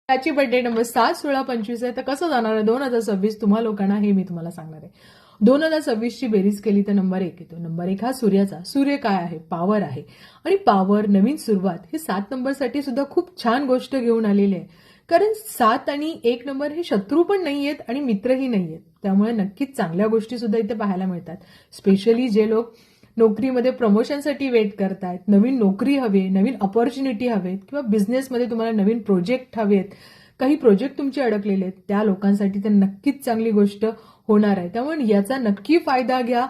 त्याची birthday number 7, 16, 25 आहे. तर कसं जाणार आहे 2026 तुम्हा लोकांना हे मी तुम्हाला सांगणार आहे. 2026 ची बेरीज केली तर नंबर 1 येतो. नंबर 1 हा सूर्याचा. सूर्य काय आहे? पॉवर आहे. आणि पॉवर, नवीन सुरुवात हे 7 नंबरसाठी सुद्धा खूप छान गोष्ट घेऊन आलेली आहे. कारण 7 आणि 1 नंबर हे शत्रू पण नाहीयेत आणि मित्रही नाहीयेत. त्यामुळे नक्कीच चांगल्या गोष्टी सुद्धा इथे पाहायला मिळतात. स्पेशली जे लोक नोकरीमध्ये प्रमोशनसाठी वेट करतायत, नवीन नोकरी हवी, नवीन अपॉर्च्युनिटी हवेत किंवा बिझनेसमध्ये तुम्हाला नवीन प्रोजेक्ट हवेत, काही प्रोजेक्ट तुमचे अडकलेले आहेत, त्या लोकांसाठी तर नक्कीच चांगली गोष्ट होणार आहे. त्यामुळे याचा नक्की फायदा घ्या.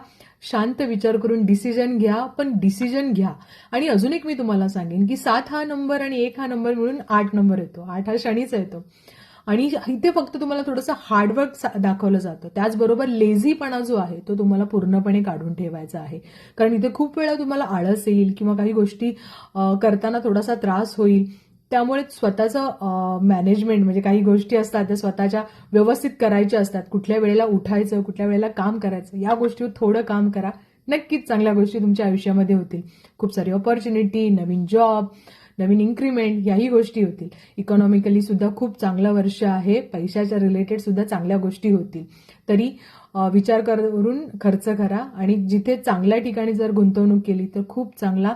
शांत विचार करून डिसिजन घ्या, पण डिसिजन घ्या. आणि अजून एक मी तुम्हाला सांगेन की 7 हा नंबर आणि 1 हा नंबर मिळून 8 नंबर येतो. 8 हा शनीचा येतो. आणि इथे फक्त तुम्हाला थोडंसं हार्डवर्क दाखवलं जातं. त्याचबरोबर लेझीपणा जो आहे तो तुम्हाला पूर्णपणे काढून ठेवायचा आहे. कारण इथे खूप वेळा तुम्हाला आळस येईल किंवा काही गोष्टी करताना थोडासा त्रास होईल. त्यामुळे स्वतःचं मॅनेजमेंट म्हणजे काही गोष्टी असतात त्या स्वतःच्या व्यवस्थित करायच्या असतात. कुठल्या वेळेला उठायचं, कुठल्या वेळेला काम करायचं, या गोष्टीवर थोडं काम करा. नक्कीच चांगल्या गोष्टी तुमच्या आयुष्यामध्ये होतील. खूप सारी अपॉर्च्युनिटी, नवीन जॉब, नवीन इन्क्रीमेंट याही गोष्टी होतील. इकॉनॉमिकली सुद्धा खूप चांगलं वर्ष आहे. पैशाच्या रिलेटेड सुद्धा चांगल्या गोष्टी होतील. तरी विचार करून खर्च करा आणि जिथे चांगल्या ठिकाणी जर गुंतवणूक केली तर खूप चांगला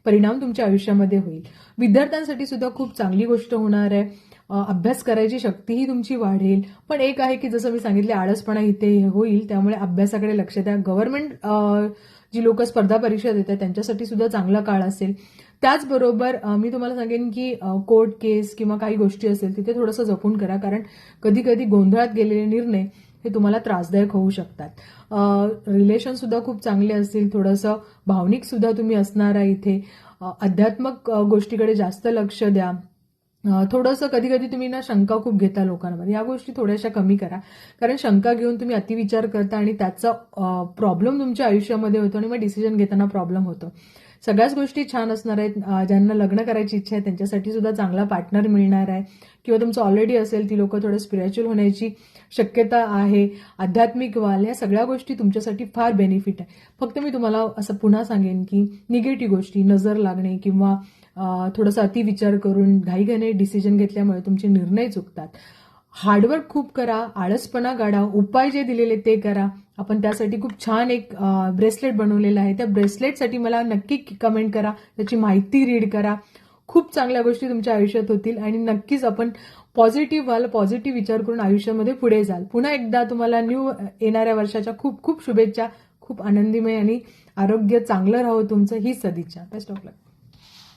परिणाम तुमच्या आयुष्यामध्ये होईल. विद्यार्थ्यांसाठी सुद्धा खूप चांगली गोष्ट होणार आहे. अभ्यास करायची शक्तीही तुमची वाढेल. पण एक आहे की जसं मी सांगितले आळसपणा इथे होईल, त्यामुळे अभ्यासाकडे लक्ष द्या. गव्हर्नमेंट जी लोक स्पर्धा परीक्षा देतात त्यांच्यासाठी सुद्धा चांगला काळ असेल. त्याचबरोबर मी तुम्हाला सांगेन की कोर्ट केस किंवा काही गोष्टी असेल तिथे थोडंसं जपून करा. कारण कधी कधी गोंधळात गेलेले निर्णय हे तुम्हाला त्रासदायक होऊ शकतात. रिलेशन सुद्धा खूप चांगले असतील. थोडंसं भावनिक सुद्धा तुम्ही असणार आहे इथे. आध्यात्मिक गोष्टीकडे जास्त लक्ष द्या. थोडंसं कधी कधी तुम्ही ना शंका खूप घेता लोकांमध्ये. या गोष्टी थोड्याशा कमी करा. कारण शंका घेऊन तुम्ही अतिविचार करता आणि त्याचा प्रॉब्लेम तुमच्या आयुष्यामध्ये होतो आणि मग डिसिजन घेताना प्रॉब्लेम होतो. सगळ्याच गोष्टी छान असणार आहेत. ज्यांना लग्न करायची इच्छा आहे त्यांच्यासाठी सुद्धा चांगला पार्टनर मिळणार आहे. किंवा तुमचं ऑलरेडी असेल ती लोक थोडं स्पिरिच्युअल होण्याची शक्यता आहे. आध्यात्मिक व्हाल. या सगळ्या गोष्टी तुमच्यासाठी फार बेनिफिट आहे. फक्त मी तुम्हाला असं पुन्हा सांगेन की निगेटिव्ह गोष्टी, नजर लागणे किंवा थोडासा अतिविचार करून घाईघाईने डिसिजन घेतल्यामुळे तुमचे निर्णय चुकतात. हार्डवर्क खूप करा, आळसपणा काढा, उपाय जे दिलेले ते करा. आपण त्यासाठी खूप छान एक ब्रेसलेट बनवलेलं आहे. त्या ब्रेसलेटसाठी मला नक्की कमेंट करा, त्याची माहिती रीड करा. खूप चांगल्या गोष्टी तुमच्या आयुष्यात होतील आणि नक्कीच आपण पॉझिटिव्ह व्हाल, पॉझिटिव्ह विचार करून आयुष्यामध्ये पुढे जाल. पुन्हा एकदा तुम्हाला येणाऱ्या वर्षाच्या खूप खूप शुभेच्छा. खूप आनंदीमय आणि आरोग्य चांगलं राहो तुमचं, ही सदिच्छा. Best of luck.